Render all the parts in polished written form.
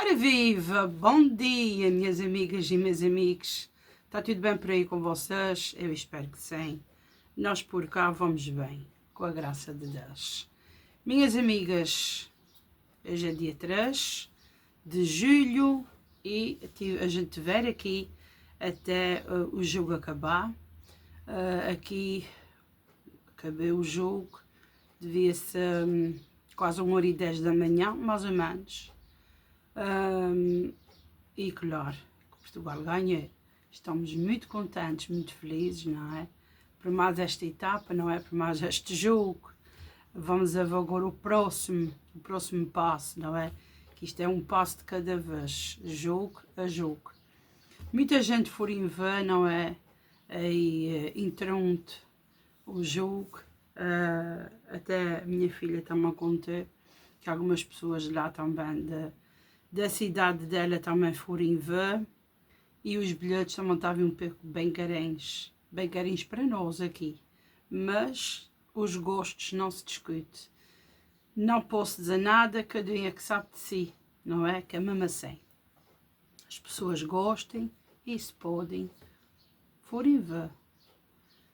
Ora viva, bom dia minhas amigas e meus amigos, está tudo bem por aí com vocês? Eu espero que sim, nós por cá vamos bem, com a graça de Deus. Minhas amigas, hoje é dia 3 de julho e a gente ver aqui até o jogo acabar. Aqui acabei o jogo, devia ser quase 1h10 da manhã, mais ou menos. E claro, que Portugal ganha, estamos muito contentes, muito felizes, não é? Por mais esta etapa, não é? Por mais este jogo, vamos a ver agora o próximo passo, não é? Que isto é um passo de cada vez, jogo a jogo. Muita gente for em ver, não é? Aí interrompe o jogo, até a minha filha também contou que algumas pessoas lá também da cidade dela também foram ver e os bilhetes também estavam um pouco bem carinhos para nós aqui, mas os gostos não se discute. Não posso dizer nada, cada um é que sabe de si, não é? Que é mesmo assim. As pessoas gostem e se podem, forem ver.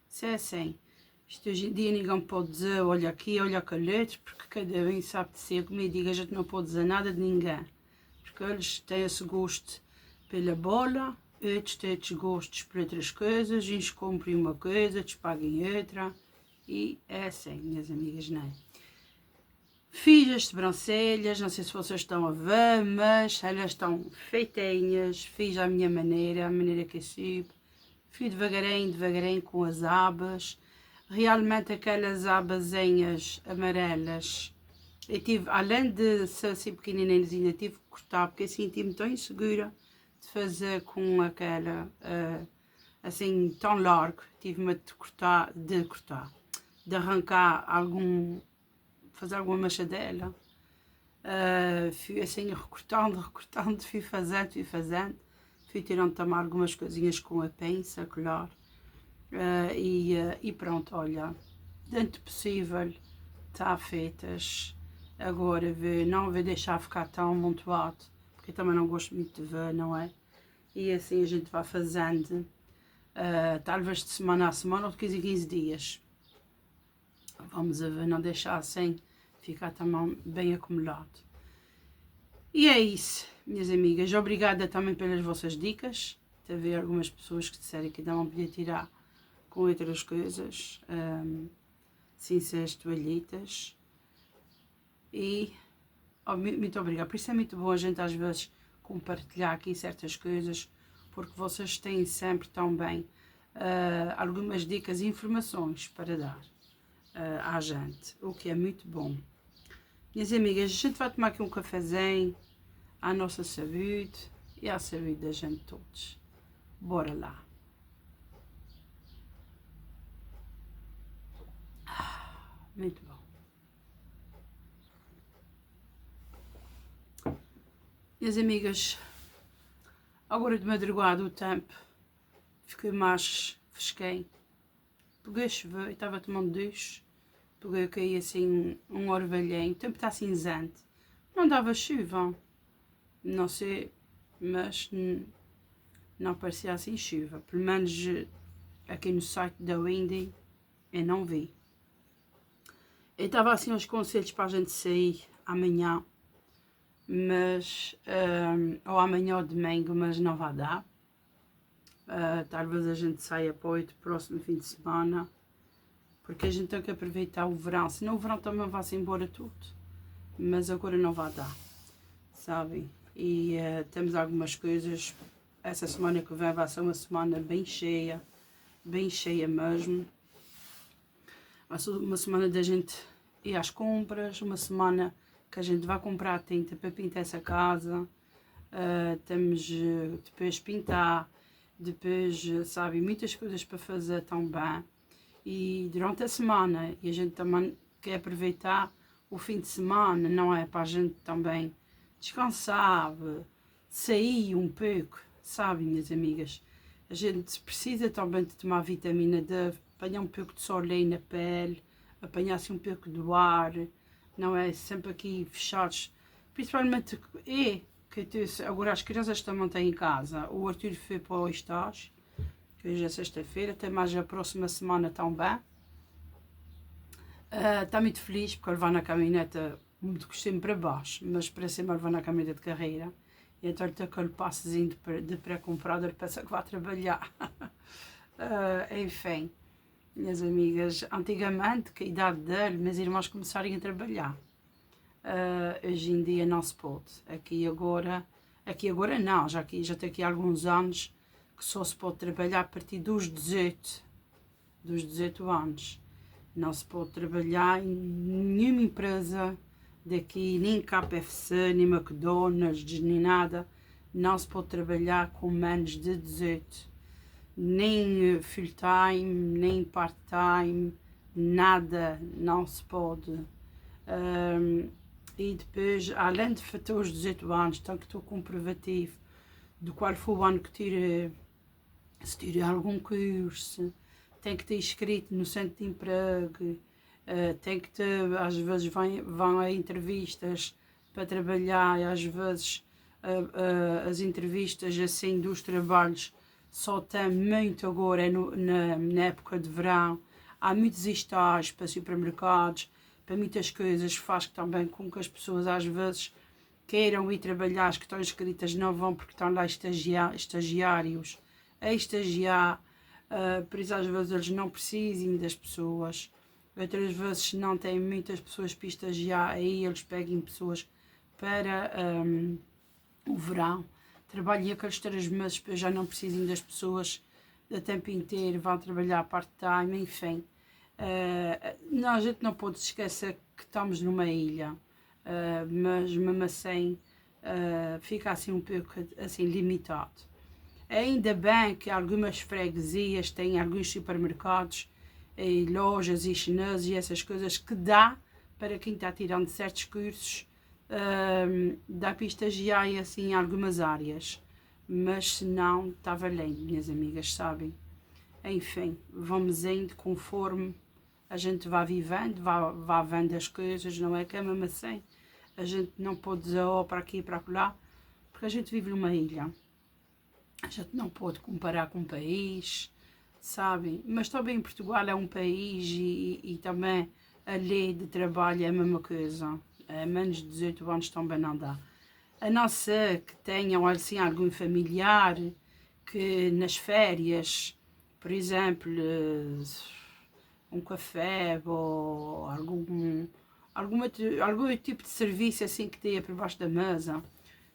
Se é assim, isto hoje em dia ninguém pode dizer olha aqui, olha aquele outro, porque cada um sabe de si. Como eu digo, a gente não pode dizer nada de ninguém. Porque eles têm esse gosto pela bola, outros têm esses gostos por outras coisas, uns comprem uma coisa, outros paguem outra, e é assim, minhas amigas, não é? Fiz as sobrancelhas, não sei se vocês estão a ver, mas elas estão feitinhas, fiz à minha maneira, a maneira que eu soube, fiz devagarinho com as abas, realmente aquelas abazinhas amarelas. Eu tive, além de ser assim pequenininha, tive que cortar, porque eu senti-me tão insegura de fazer com aquela, assim, tão largo. Tive-me de arrancar fazer alguma machadela. Fui assim recortando, fui fazendo. Fui tirando também algumas coisinhas com a pinça, claro. E pronto, olha, dentro do possível, está feitas. Agora não vou deixar ficar tão amontoado, porque eu também não gosto muito de ver, não é? E assim a gente vai fazendo, talvez de semana a semana ou de 15 em 15 dias. Vamos a ver, não deixar assim, ficar também bem acumulado. E é isso, minhas amigas. Obrigada também pelas vossas dicas. Teve algumas pessoas que disseram que não podia tirar com outras coisas, sem ser as toalhitas. E muito obrigada. Por isso é muito bom a gente às vezes compartilhar aqui certas coisas, porque vocês têm sempre também algumas dicas e informações para dar à gente, o que é muito bom. Minhas amigas, a gente vai tomar aqui um cafezinho à nossa saúde e à saúde da gente todos. Bora lá. Muito bom. Minhas amigas, agora de madrugada o tempo ficou mais fresquinho. Peguei a chover e estava tomando duche. Peguei caí assim um orvalhinho. O tempo está cinzento. Não dava chuva. Não sei, mas não parecia assim chuva. Pelo menos aqui no site da Windy eu não vi. Eu estava assim aos conselhos para a gente sair amanhã, mas ou amanhã ou domingo, mas não vai dar. Talvez a gente saia para o próximo fim de semana, porque a gente tem que aproveitar o verão, senão o verão também vai-se embora tudo, mas agora não vai dar, sabem? E temos algumas coisas, essa semana que vem vai ser uma semana bem cheia mesmo. Vai ser uma semana da gente ir às compras, uma semana que a gente vai comprar tinta para pintar essa casa, temos depois pintar, depois, sabe, muitas coisas para fazer também. E durante a semana, e a gente também quer aproveitar o fim de semana, não é? Para a gente também descansar, sair um pouco, sabe, minhas amigas? A gente precisa também de tomar vitamina D, apanhar um pouco de sol aí na pele, apanhar-se um pouco do ar, não é? Sempre aqui fechados, principalmente agora as crianças também têm em casa. O Arthur foi para o estágio, que hoje é sexta-feira, até mais a próxima semana também. Está muito feliz porque ele vai na caminhoneta de costume para baixo, mas para cima ele vai na caminhoneta de carreira. E então ele tem aquele passezinho de pré-comprado, ele pensa que vai trabalhar. Enfim, minhas amigas, antigamente, que a idade dele, meus irmãos começarem a trabalhar. Hoje em dia não se pode. Aqui agora não, já tem aqui alguns anos que só se pode trabalhar a partir dos 18 anos. Não se pode trabalhar em nenhuma empresa daqui, nem KFC, nem McDonald's, nem nada. Não se pode trabalhar com menos de 18. Nem full time, nem part time, nada, não se pode. E depois, além de fazer os 18 anos, tem que ter o comprovativo do qual foi o ano que tirei, se tirei algum curso, tem que ter escrito no centro de emprego, tem que ter, às vezes vão a entrevistas para trabalhar, e às vezes as entrevistas assim dos trabalhos só tem muito agora na época de verão. Há muitos estágios para supermercados, para muitas coisas, faz também com que as pessoas às vezes queiram ir trabalhar, as que estão inscritas não vão porque estão lá estagiários a estagiar, por isso às vezes eles não precisam das pessoas, outras vezes não têm muitas pessoas para estagiar, aí eles pegam pessoas para o verão, trabalhem aqueles 3 meses, depois já não precisam das pessoas o tempo inteiro, vão trabalhar part-time, enfim. Não, a gente não pode se esquecer que estamos numa ilha, mas mesmo assim fica assim um pouco assim limitado. Ainda bem que algumas freguesias têm alguns supermercados e lojas e chineses e essas coisas que dá para quem está tirando certos cursos, dá para estagiar assim em algumas áreas, mas se não, está valendo, minhas amigas, sabem? Enfim, vamos indo conforme a gente vai vivendo, vai vendo as coisas, não é que é mesmo assim. A gente não pode dizer para aqui e para lá, porque a gente vive numa ilha. A gente não pode comparar com um país, sabem? Mas também Portugal é um país e também a lei de trabalho é a mesma coisa. Menos de 18 anos também não dá. A não ser que tenham assim algum familiar que nas férias, por exemplo, um café ou algum tipo de serviço assim que tenha por baixo da mesa,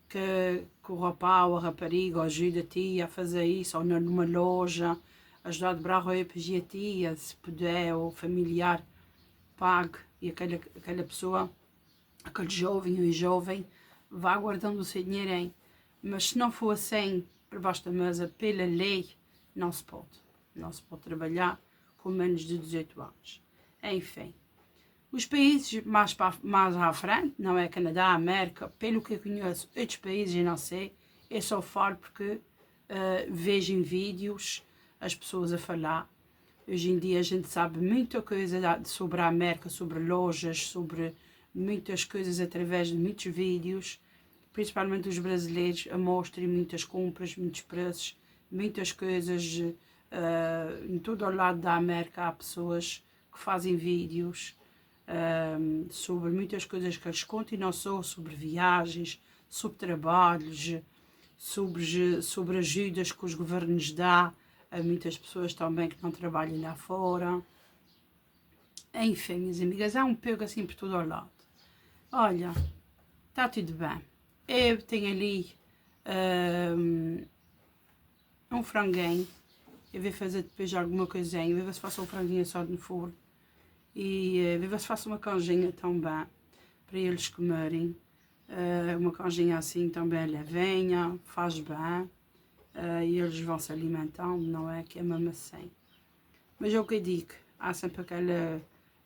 que o rapaz ou a rapariga ajuda-te a fazer isso, ou numa loja, ajudar a dobrar roupas e a tia, se puder, ou familiar, pague, e aquela pessoa, aquele jovem ou jovem, vá guardando o seu dinheirinho. Mas se não for assim, por baixo da mesa, pela lei, não se pode. Não se pode trabalhar com menos de 18 anos. Enfim, os países mais à frente, não é Canadá, América, pelo que eu conheço, outros países eu não sei, eu só falo porque vejo em vídeos as pessoas a falar. Hoje em dia a gente sabe muita coisa sobre a América, sobre lojas, sobre muitas coisas através de muitos vídeos, principalmente os brasileiros a mostrarem muitas compras, muitos preços, muitas coisas. Em todo o lado da América há pessoas que fazem vídeos sobre muitas coisas que eles contam, e não só sobre viagens, sobre trabalhos, sobre ajudas que os governos dão a muitas pessoas também que não trabalham lá fora. Enfim, minhas amigas, há um pouco assim por todo o lado. Olha, está tudo bem. Eu tenho ali um franguinho. Eu vou fazer depois alguma coisinha. Eu vou ver se faço um franguinho só no forno. E vou ver se faço uma canjinha também para eles comerem. Uma canjinha assim também levinha, faz bem. E eles vão se alimentando, não é? Que é mesmo assim. Mas é o que eu digo, há sempre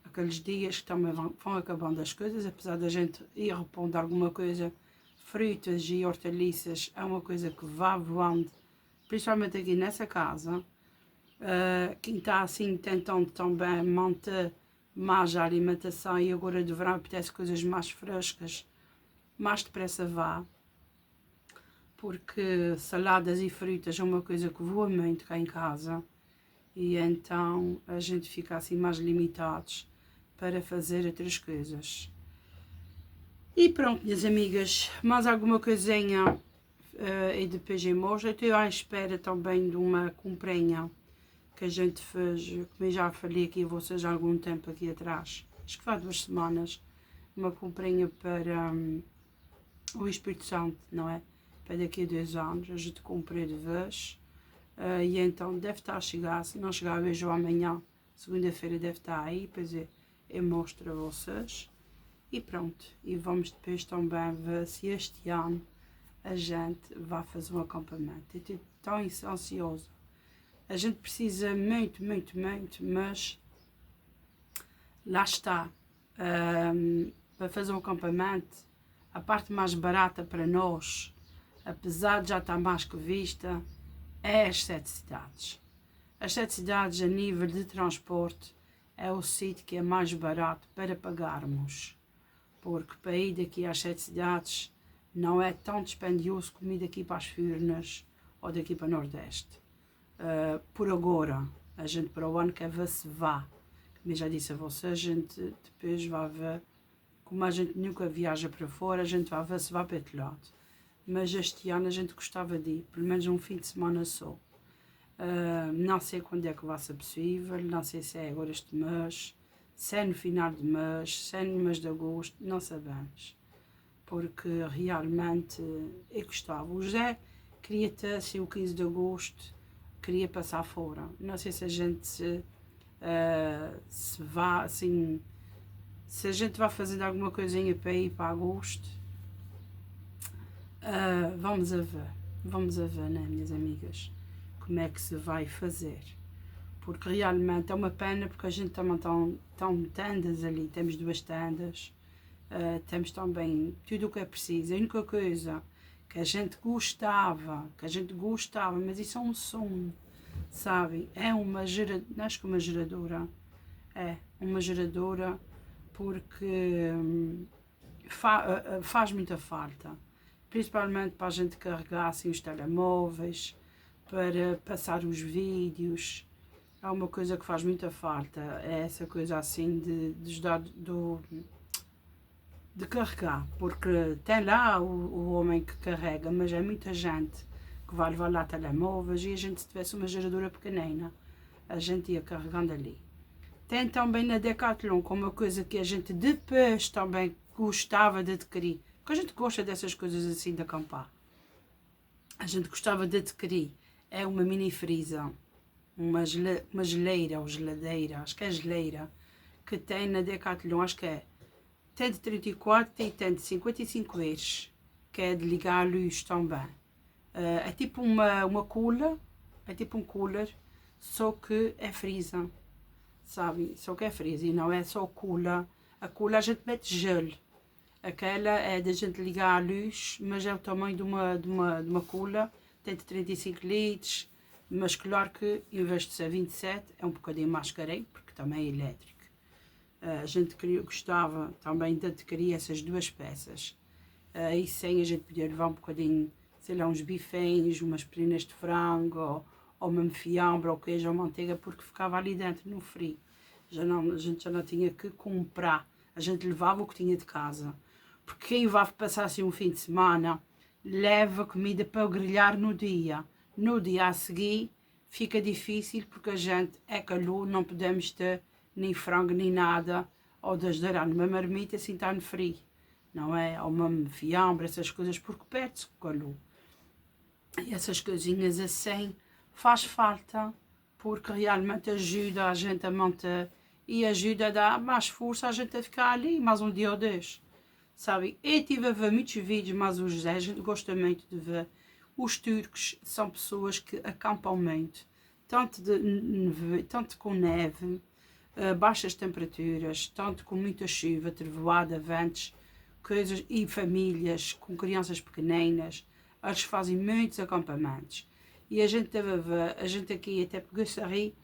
aqueles dias que também vão acabando as coisas, apesar da gente ir repondo alguma coisa, frutas e hortaliças é uma coisa que vai voando, principalmente aqui nessa casa. Quem está assim tentando também manter mais a alimentação, e agora de verão apetece coisas mais frescas, mais depressa vá. porque saladas e frutas é uma coisa que voa muito cá em casa e então a gente fica assim mais limitados para fazer outras coisas. E pronto, minhas amigas, mais alguma coisinha e depois eu mostro. Eu estou à espera também de uma comprinha que a gente fez, como eu já falei aqui a vocês há algum tempo aqui atrás, acho que faz 2 semanas, uma comprinha para o Espírito Santo, não é? Para daqui a 2 anos, a gente comprei de vez, e então deve estar a chegar, se não chegar hoje ou amanhã, segunda-feira deve estar aí, pois eu mostro a vocês. E pronto, e vamos depois também ver se este ano a gente vai fazer um acampamento. Eu estou tão ansiosa. A gente precisa muito, muito, muito, mas lá está. Para fazer um acampamento, a parte mais barata para nós, apesar de já estar mais que vista, é as 7 cidades. As 7 cidades, a nível de transporte, é o sítio que é mais barato para pagarmos. Porque para ir daqui às 7 cidades não é tão dispendioso como ir daqui para as Furnas ou daqui para o Nordeste. Por agora, a gente para o ano quer ver se vá. Como eu já disse a vocês, a gente depois vai ver, como a gente nunca viaja para fora, a gente vai ver se vai para outro lado. Mas este ano a gente gostava de ir, pelo menos um fim de semana só. Não sei quando é que vai ser possível, não sei se é agora este mês, se é no final de mês, se é no mês de agosto, não sabemos. Porque realmente eu gostava. O José queria ter assim, o 15 de agosto, queria passar fora. Não sei se a gente se vai assim, se a gente vai fazendo alguma coisinha para ir para agosto. Vamos a ver, né, minhas amigas, como é que se vai fazer. Porque realmente é uma pena, porque a gente também tem tendas ali, temos 2 tendas, temos também tudo o que é preciso. A única coisa que a gente gostava, mas isso é um sonho, sabe? É uma geradora, acho que uma geradora, porque faz muita falta, principalmente para a gente carregar assim, os telemóveis, para passar os vídeos. Há uma coisa que faz muita falta, é essa coisa assim de carregar, porque tem lá o homem que carrega, mas é muita gente que vai levar lá telemóveis, e a gente, se tivesse uma geradora pequenina, a gente ia carregando ali. Tem também na Decathlon, como uma coisa que a gente depois também gostava de adquirir, porque a gente gosta dessas coisas assim de acampar. A gente gostava de adquirir, é uma mini freezer, uma geleira ou geladeira, acho que é geleira, que tem na Decathlon, acho que é, tem de 34 e tem de 55 euros, que é de ligar a luz também. É tipo uma cooler, é tipo um cooler, só que é freezer, sabe? Só que é freezer e não é só cooler. A cooler a gente mete gelo, aquela é da gente ligar a luz, mas é o tamanho de uma cooler, tem de 35 litros, mas claro que em vez de ser 27 é um bocadinho mais carinho, porque também é elétrico. A gente gostava também de adquirir essas 2 peças. E sem a gente podia levar um bocadinho, sei lá, uns bifes, umas perinas de frango, ou mesmo fiambre, ou queijo, ou manteiga, porque ficava ali dentro no frio. A gente já não tinha que comprar, a gente levava o que tinha de casa. Porque quem vai passar assim um fim de semana, leva comida para grelhar no dia. No dia a seguir fica difícil, porque a gente é calor, não podemos ter nem frango nem nada, ou desdourar numa marmita assim está no frio, não é? Ou uma fiambre, essas coisas, porque perde-se o calor. E essas coisinhas assim faz falta, porque realmente ajuda a gente a manter e ajuda a dar mais força a gente a ficar ali mais um dia ou 2, sabe? Eu estive a ver muitos vídeos, mas o José, a gente gosta muito de ver. Os turcos são pessoas que acampam muito, tanto com neve, baixas temperaturas, tanto com muita chuva, trevoada, ventos, coisas, e famílias com crianças pequeninas. Eles fazem muitos acampamentos. E a gente teve a ver, a gente aqui até pegou-se a rir,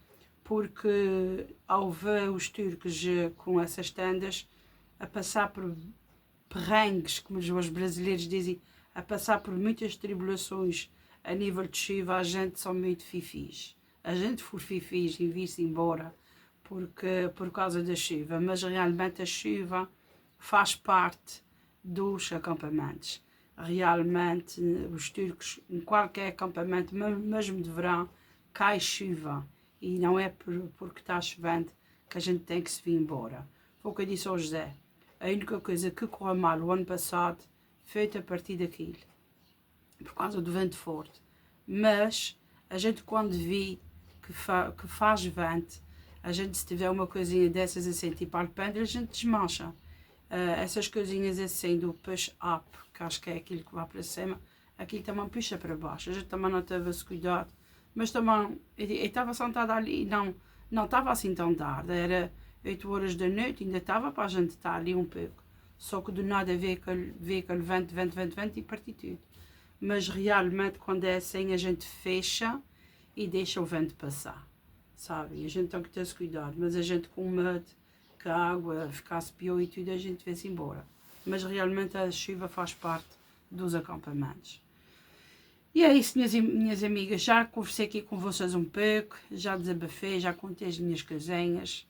porque ao ver os turcos com essas tendas a passar por perrengues, como os brasileiros dizem, a passar por muitas tribulações a nível de chuva, a gente são muito fifis. A gente for fifis e vir-se embora por causa da chuva, mas realmente a chuva faz parte dos acampamentos. Realmente, os turcos, em qualquer acampamento, mesmo de verão, cai chuva. E não é porque está chovendo que a gente tem que se vir embora. Foi o que eu disse ao José. A única coisa que correu mal o ano passado foi a partir daquilo, por causa do vento forte. Mas a gente, quando vê que faz vento, a gente, se tiver uma coisinha dessas assim, tipo alpendre, a gente desmancha. Essas coisinhas assim do push-up, que acho que é aquilo que vai para cima, aquilo também puxa para baixo. A gente também não teve esse cuidado. Mas também, eu estava sentada ali, não estava assim tão tarde, era 8 horas da noite, ainda estava para a gente estar ali um pouco. Só que do nada veio aquele vento e partiu tudo. Mas realmente, quando é assim, a gente fecha e deixa o vento passar, sabe? A gente tem que ter esse cuidado, mas a gente com medo que a água ficasse pior e tudo, a gente vê-se embora. Mas realmente a chuva faz parte dos acampamentos. E é isso, minhas amigas, já conversei aqui com vocês um pouco, já desabafei, já contei as minhas casinhas.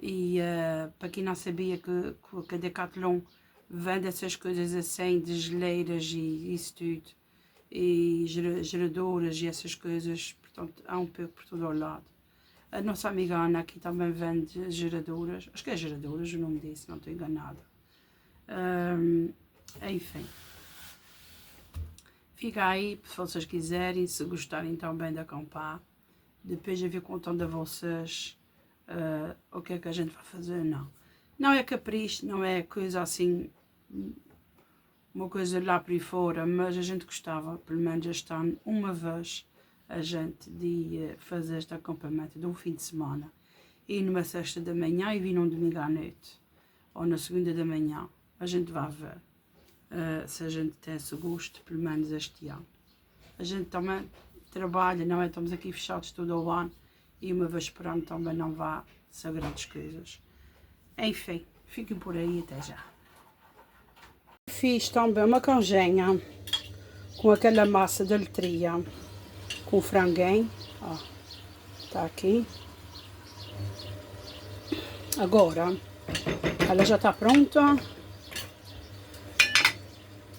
E para quem não sabia que a Decathlon vende essas coisas assim, de geleiras e isso tudo, e geradoras e essas coisas, portanto, há um pouco por todo o lado. A nossa amiga Ana aqui também vende geradoras, acho que é geradoras o nome disso, não estou enganada. Enfim. Fica aí, se vocês quiserem, se gostarem também de acampar. Depois eu vou contando a vocês o que é que a gente vai fazer, não. Não é capricho, não é coisa assim, uma coisa lá por aí fora, mas a gente gostava, pelo menos este ano, uma vez, a gente de fazer este acampamento de um fim de semana. Ir numa sexta da manhã e vir num domingo à noite, ou na segunda da manhã. A gente vai ver se a gente tem esse gosto, pelo menos este ano. A gente também trabalha, não é? Estamos aqui fechados todo o ano e uma vez por ano também não vá ser grandes coisas. Enfim, fiquem por aí, até já. Fiz também uma canjenha com aquela massa de letria, com franguinho, ó, tá aqui. Agora, ela já está pronta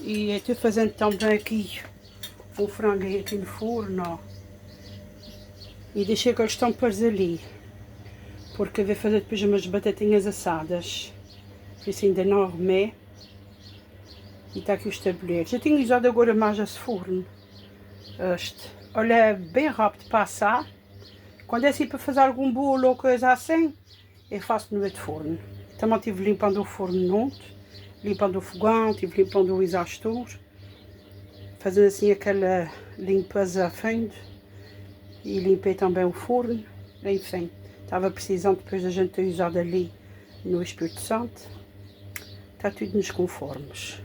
e eu estou fazendo também aqui o franguinho aqui no forno, ó. E deixei que eles estão por ali, porque eu vou fazer depois umas batatinhas assadas, por isso ainda não arrumei. E está aqui os tabuleiros. Eu tenho usado agora mais esse forno. Este. Olha, é bem rápido de passar. Quando é assim para fazer algum bolo ou coisa assim, eu faço no outro forno. Também estive limpando o forno ontem, limpando o fogão, estive limpando o exaustor, fazendo assim aquela limpeza a fundo. E limpei também o forno. Enfim, estava precisando depois da gente ter usado ali no Espírito Santo. Está tudo nos conformes.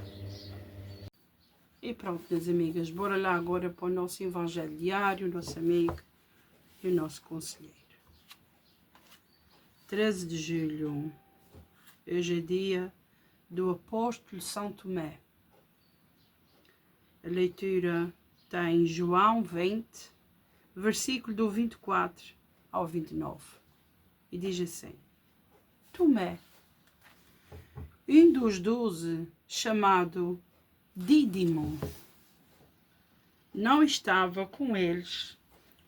E pronto, minhas amigas, bora lá agora para o nosso evangelho diário, o nosso amigo e o nosso conselheiro. 13 de julho, hoje é dia do apóstolo São Tomé. A leitura está em João 20, versículo do 24 ao 29. E diz assim: Tomé, um dos 12, chamado Dídimo, não estava com eles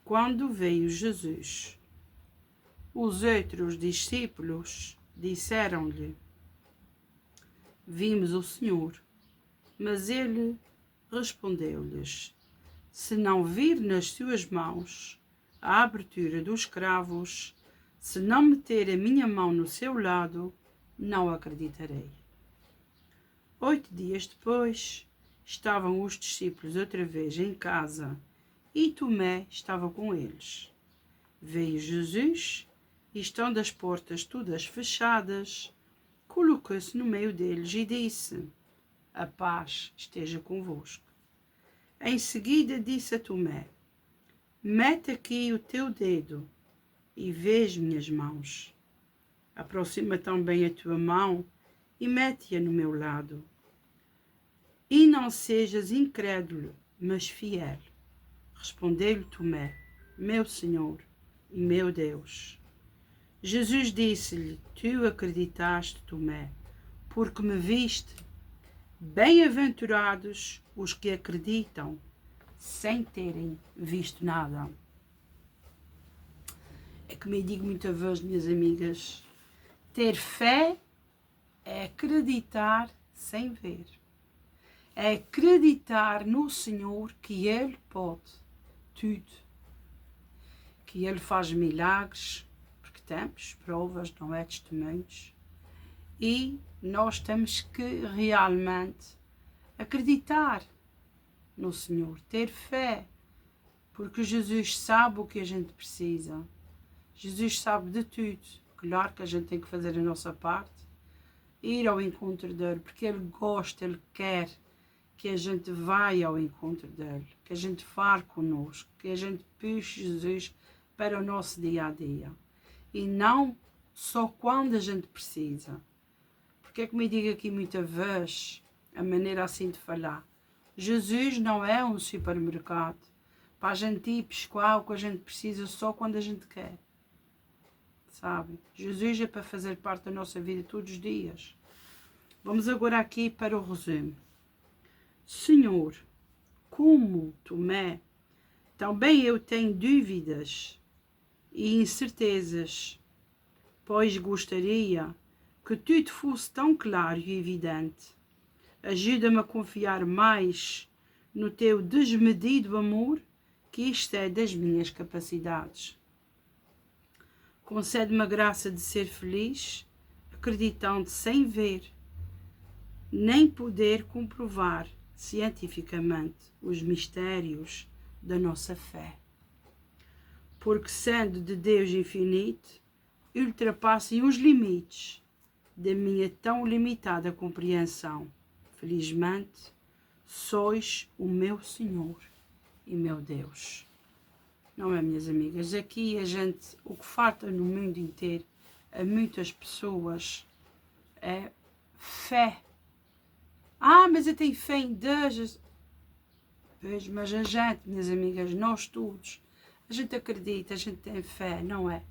quando veio Jesus. Os outros discípulos disseram-lhe: Vimos o Senhor. Mas ele respondeu-lhes: Se não vir nas suas mãos a abertura dos cravos, se não meter a minha mão no seu lado, não acreditarei. 8 dias depois, estavam os discípulos outra vez em casa e Tomé estava com eles. Veio Jesus e, estando as portas todas fechadas, colocou-se no meio deles e disse: A paz esteja convosco. Em seguida disse a Tomé: Mete aqui o teu dedo e vê as minhas mãos. Aproxima também a tua mão e mete-a no meu lado. e não sejas incrédulo, mas fiel. Respondeu-lhe Tomé: meu Senhor e meu Deus. Jesus disse-lhe: tu acreditaste, Tomé, porque me viste. Bem-aventurados os que acreditam sem terem visto nada. É como eu digo muitas vezes, minhas amigas, ter fé é acreditar sem ver. É acreditar no Senhor que Ele pode tudo. Que Ele faz milagres, porque temos provas, não é, testemunhos. E nós temos que realmente acreditar no Senhor, ter fé, porque Jesus sabe o que a gente precisa. Jesus sabe de tudo. Claro que a gente tem que fazer a nossa parte, ir ao encontro dele, porque Ele gosta, Ele quer que a gente vá ao encontro dele, que a gente fale connosco, que a gente puxe Jesus para o nosso dia a dia. E não só quando a gente precisa. Porque é que me digo aqui muita vez, a maneira assim de falar, Jesus não é um supermercado para a gente ir pescar o que a gente precisa só quando a gente quer. Sabe? Jesus é para fazer parte da nossa vida todos os dias. Vamos agora aqui para o resumo. Senhor, como Tomé, também eu tenho dúvidas e incertezas, pois gostaria que tudo fosse tão claro e evidente. Ajuda-me a confiar mais no teu desmedido amor, que excede as minhas capacidades. Concede-me a graça de ser feliz, acreditando sem ver, nem poder comprovar cientificamente os mistérios da nossa fé. Porque, sendo de Deus infinito, ultrapassem os limites da minha tão limitada compreensão. Felizmente, sois o meu Senhor e meu Deus. Não é, minhas amigas? Aqui o que falta no mundo inteiro a muitas pessoas é fé. Mas eu tenho fé em Deus. Pois, mas a gente, minhas amigas, nós todos, a gente acredita, a gente tem fé, não é?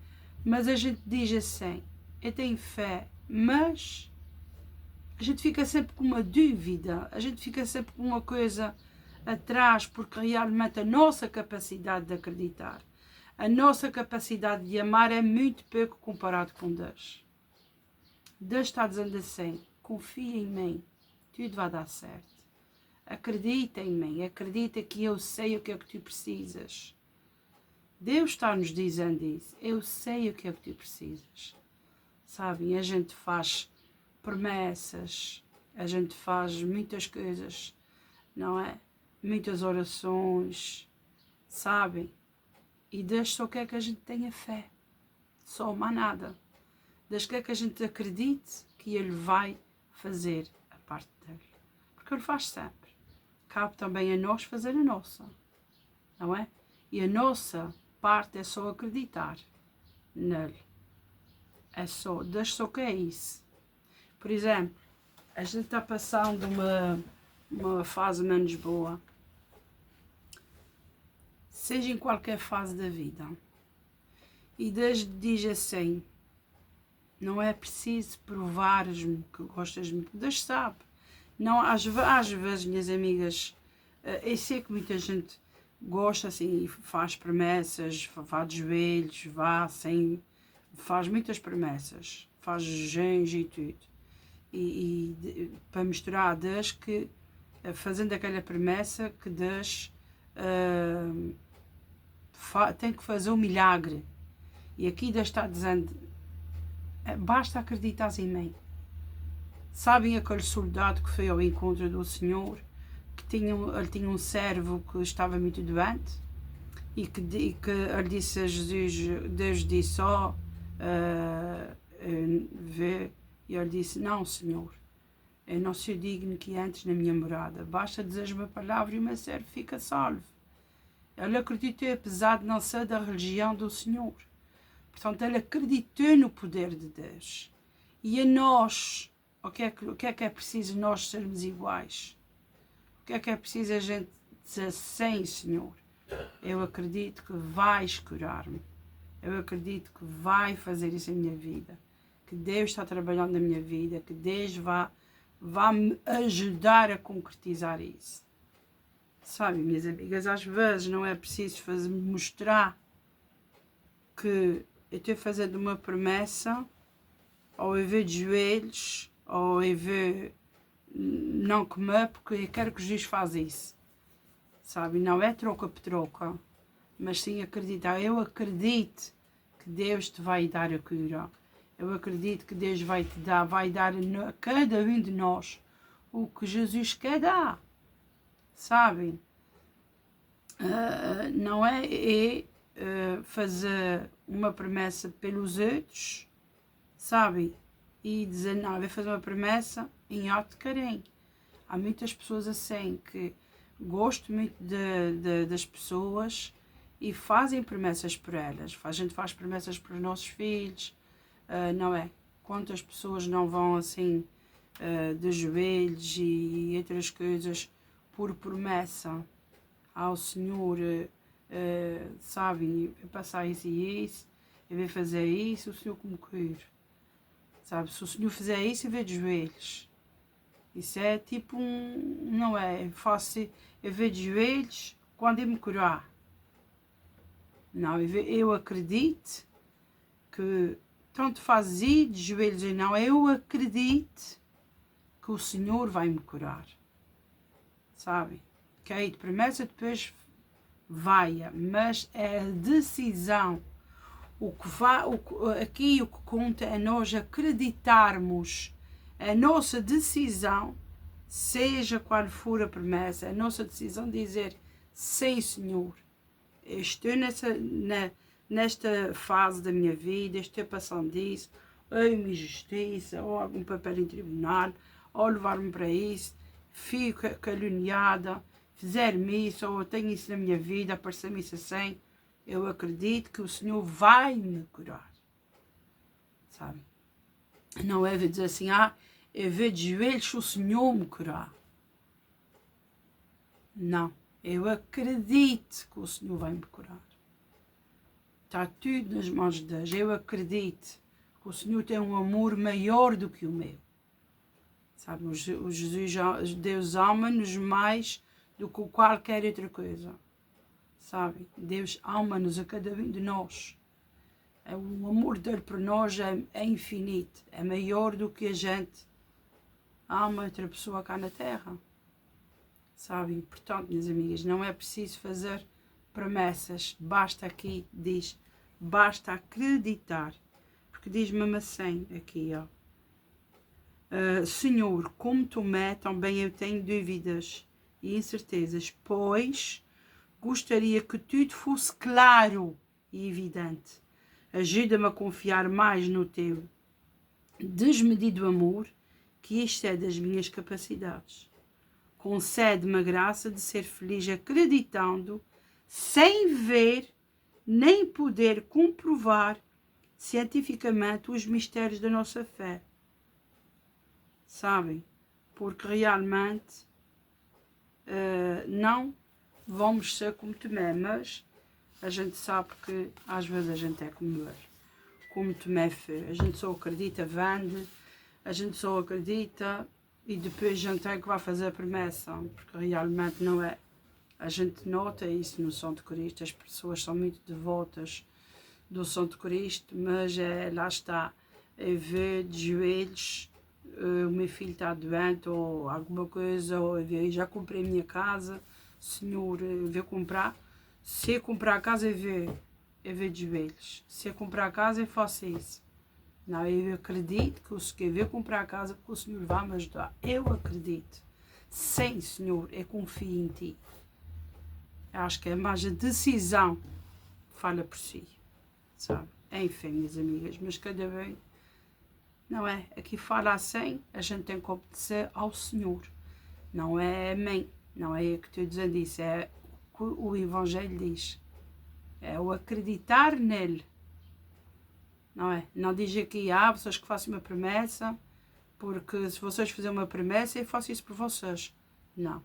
Mas a gente diz assim, eu tenho fé, mas a gente fica sempre com uma dúvida, a gente fica sempre com uma coisa atrás, porque realmente a nossa capacidade de acreditar, a nossa capacidade de amar é muito pouco comparado com Deus. Deus está dizendo assim, confia em mim, tudo vai dar certo. Acredita em mim, acredita que eu sei o que é que tu precisas. Deus está nos dizendo isso, eu sei o que é que tu precisas. Sabem, a gente faz promessas, a gente faz muitas coisas, não é? Muitas orações, sabem? E Deus só quer que a gente tenha fé, só mais nada. Deus quer que a gente acredite que Ele vai fazer a parte dele, porque Ele faz sempre. Cabe também a nós fazer a nossa, não é? E a nossa parte é só acreditar nele. É só, Deus só quer isso. Por exemplo, a gente está passando uma fase menos boa, seja em qualquer fase da vida, e Deus diz assim, não é preciso provares-me que gostas-me, Deus sabe. Não, às vezes, minhas amigas, eu sei que muita gente gosta assim, faz promessas, vá de joelhos, vá assim, faz muitas promessas, faz jejuns e tudo. Para mostrar a Deus que, fazendo aquela promessa, que Deus tem que fazer um milagre. E aqui Deus está dizendo, basta acreditar em mim. Sabem aquele soldado que foi ao encontro do Senhor, que ele tinha um servo que estava muito doente, e que ele disse a Jesus, Deus disse, vê, e ele disse, não, Senhor, eu não sou digno que entres na minha morada, basta dizer uma palavra e o meu servo fica salvo. Ele acreditou, apesar de não ser da religião do Senhor. Portanto, ele acreditou no poder de Deus. E a nós, o que é preciso nós sermos iguais? porque é preciso a gente dizer sim, Senhor, eu acredito que vais curar-me, eu acredito que vai fazer isso em minha vida, que Deus está trabalhando na minha vida, que Deus vai me ajudar a concretizar isso. Sabe, minhas amigas, às vezes não é preciso mostrar que eu estou fazendo uma promessa, ou eu vou de joelhos, ou eu vou não comer porque eu quero que Jesus faça isso. Sabe, não é troca por troca, mas sim acreditar. Eu acredito que Deus te vai dar a cura. Eu acredito que Deus vai dar a cada um de nós o que Jesus quer dar. Sabem? Não é fazer uma promessa pelos outros, sabem? E dizer, não, eu vou fazer uma promessa em ato de carinho. Há muitas pessoas assim que gostam muito das pessoas e fazem promessas por elas. A gente faz promessas para os nossos filhos, não é? Quantas pessoas não vão assim de joelhos e outras coisas por promessa ao Senhor, sabem, eu passar isso e isso, eu vou fazer isso, o Senhor como cura. Sabe, se o Senhor fizer isso, eu vou de joelhos. Isso é tipo não é, eu vou de joelhos quando ele me curar. Não, eu acredito que tanto faz ir de joelhos ou não, eu acredito que o Senhor vai me curar. Sabe? Que aí de promessa depois vai, mas é a decisão. Aqui o que conta é nós acreditarmos a nossa decisão, seja qual for a promessa, a nossa decisão de dizer, sim, Senhor, eu estou nesta fase da minha vida, estou passando disso, ou injustiça, ou algum papel em tribunal, ou levar-me para isso, fico caluniada, fizer-me isso, ou tenho isso na minha vida, aparecer-me isso assim, eu acredito que o Senhor vai me curar, sabe? Não é dizer assim, eu vou de joelhos se o Senhor me curar. Não, eu acredito que o Senhor vai me curar. Está tudo nas mãos de Deus. Eu acredito que o Senhor tem um amor maior do que o meu. Sabe, Deus ama-nos mais do que qualquer outra coisa. Sabe, Deus ama-nos a cada um de nós. O amor dele por nós é infinito. É maior do que a gente ama outra pessoa cá na terra. Sabe, portanto, minhas amigas, não é preciso fazer promessas. Basta aqui, basta acreditar. Porque diz mesmo assim, aqui, ó. Senhor, como Tomé, também eu tenho dúvidas e incertezas, pois gostaria que tudo fosse claro e evidente. Ajuda-me a confiar mais no teu desmedido amor, que excede as minhas capacidades. Concede-me a graça de ser feliz acreditando, sem ver nem poder comprovar cientificamente os mistérios da nossa fé. Sabem? Porque realmente não vamos ser como Tomé, mas a gente sabe que às vezes a gente é como Tomé fez. A gente só acredita, vende, a gente só acredita e depois a gente tem que vai fazer a promessa, porque realmente não é. A gente nota isso no Santo Cristo, as pessoas são muito devotas do Santo Cristo, mas lá está, ver de joelhos, o meu filho está doente ou alguma coisa, ou eu já comprei a minha casa, Senhor, eu vou comprar. Se eu comprar a casa, eu vou de joelhos. Se eu comprar a casa, eu faço isso. Não, eu acredito que eu vou comprar a casa porque o Senhor vai me ajudar. Eu acredito. Sim, Senhor, eu confio em Ti. Eu acho que é mais a decisão que fala por si, sabe? Enfim, minhas amigas, mas cada vez, não é? Aqui fala assim, a gente tem que obedecer ao Senhor. Não é a mim, não é eu que estou dizendo isso, é o que o Evangelho diz. É o acreditar nele. Não é? Não diz aqui, vocês que façam uma promessa, porque se vocês fizerem uma promessa, eu faço isso por vocês. Não.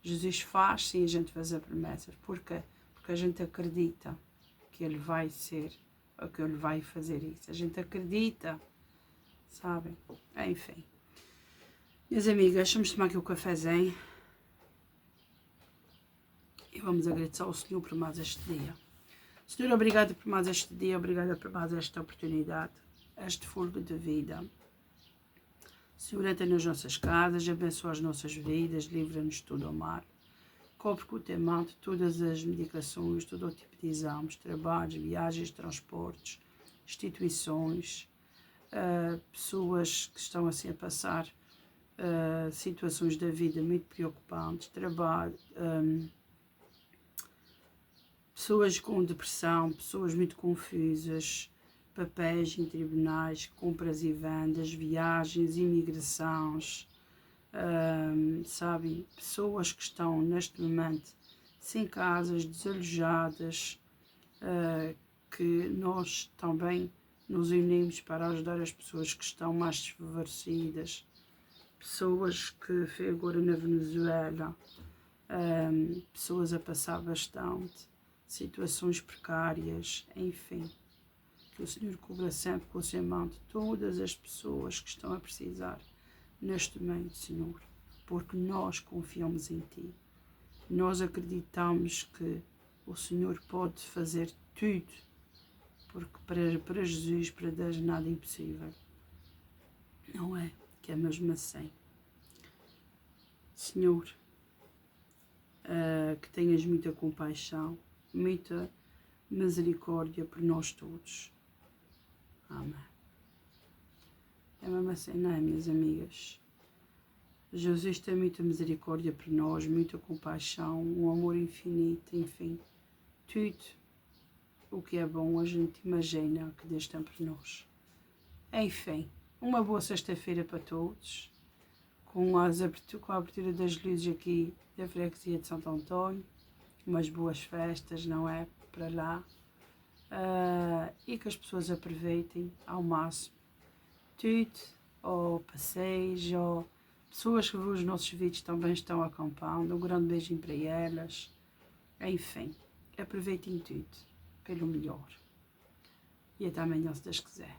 Jesus faz, sim, a gente faz a promessa. Por quê? Porque a gente acredita que Ele vai ser, ou que Ele vai fazer isso. A gente acredita, sabem? Enfim. Minhas amigas, vamos tomar aqui o cafezinho. E vamos agradecer ao Senhor por mais este dia. Senhor, obrigado por mais este dia, obrigada por mais esta oportunidade, este fogo de vida. Senhor, entra nas nossas casas, abençoa as nossas vidas, livra-nos de tudo ao mal. Cobre com o teu manto todas as medicações, todo o tipo de exames, trabalhos, viagens, transportes, instituições, pessoas que estão assim a passar situações da vida muito preocupantes, trabalho, pessoas com depressão, pessoas muito confusas, papéis em tribunais, compras e vendas, viagens, imigrações, sabem, pessoas que estão neste momento sem casas, desalojadas, que nós também nos unimos para ajudar as pessoas que estão mais desfavorecidas, pessoas que foi agora na Venezuela, pessoas a passar bastante, situações precárias, enfim. Que o Senhor cubra sempre com o seu manto todas as pessoas que estão a precisar neste momento, Senhor, porque nós confiamos em Ti. Nós acreditamos que o Senhor pode fazer tudo, porque para Jesus, para Deus, nada é impossível. Não é? Que é mesmo assim. Senhor, que tenhas muita compaixão, muita misericórdia por nós todos. Amém. É mesmo assim, não é, minhas amigas? Jesus tem muita misericórdia por nós, muita compaixão, um amor infinito, enfim. Tudo o que é bom a gente imagina que Deus tem por nós. Enfim, uma boa sexta-feira para todos, com a abertura das luzes aqui da freguesia de Santo António, umas boas festas, não é? Para lá. E que as pessoas aproveitem ao máximo tudo, ou passeios, ou pessoas que vêem os nossos vídeos também estão acampando. Um grande beijinho para elas. Enfim, aproveitem tudo pelo melhor. E até amanhã, se Deus quiser.